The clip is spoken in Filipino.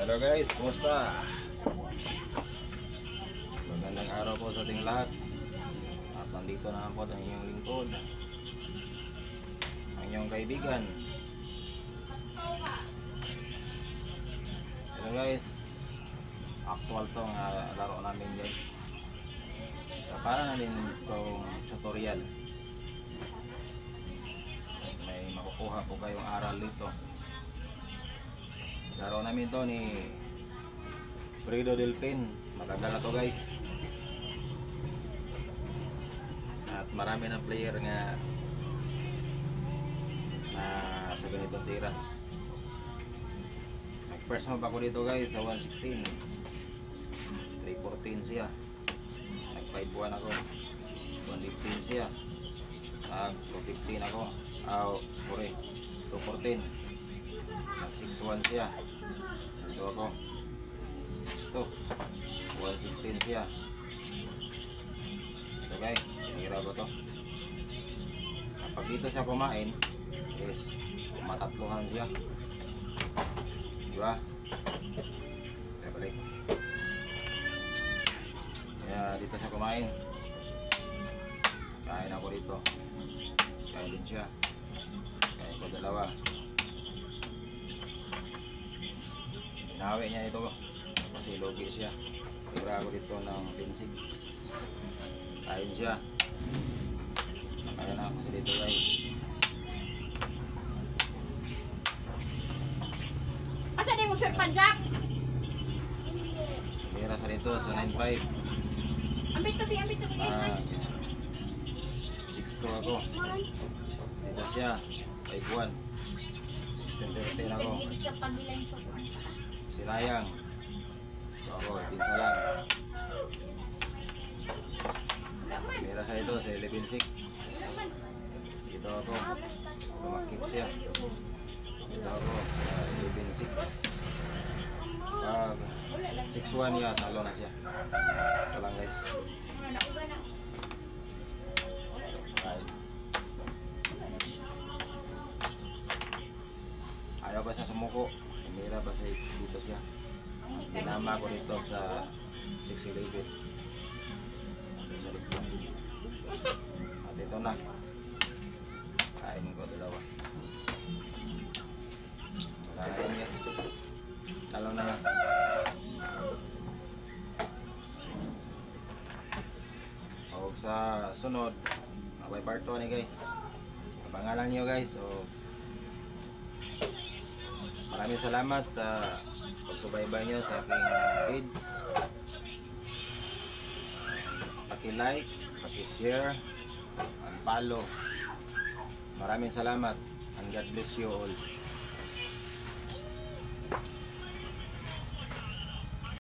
Hello guys, kumusta? Magandang araw po sa ating lahat. At nandito na po ang inyong lingkod, ang inyong kaibigan. Hello guys, actual tong laro namin guys. Para na din itong tutorial. May makukuha po kayong aral dito. Laro namin to ni Fredo Delfin. Maganda na to guys. At marami ng player nga na sa ganitong tira. Nag-first move ako dito guys sa 116. 314 siya. Nag-5-1 ako. 115 siya. Nag-215 ako. Sorry. 214. Nag-6-1 siya. Ito ako 6-2. 116 siya. Ito guys, tinira ko to. Kapag dito siya kumain is matatluhan siya. Diba? Kaya balik. Kaya dito siya kumain. Kain ako dito. Kain din siya. Kain ko dalawa. Inawi niya ito kasi logi siya. Tira ako dito ng 10-6. Kain siya. Kaya na ako dito guys. Asa na yung shirt pa, Jack? Tira sa dito sa 9-5. Ambit to be 6-2 ako. Dito siya 5-1. 16-13 ako. Hindi ka pagila yung shirt. Sinayang. Ito ako, pinsa lang. Mira sa ito sa 11-6. Dito ako. Tumakip siya. Dito ako sa 11-6. Pag 6-1 yan, talo na siya. Ito lang guys. Ayaw pa siya sumuko. Mira pa siya dito siya. Dinama ko dito sa 6-11. Sa likod. At ito na. Kain ko dalawa. Wala na yan guys. Talo na yan. Huwag sa sunod. May part 2 ni guys. Pangalan niyo guys. So, maraming salamat sa pagsubaybay nyo sa aking page. Paki-like, paki-share, and follow. Maraming salamat and God bless you all.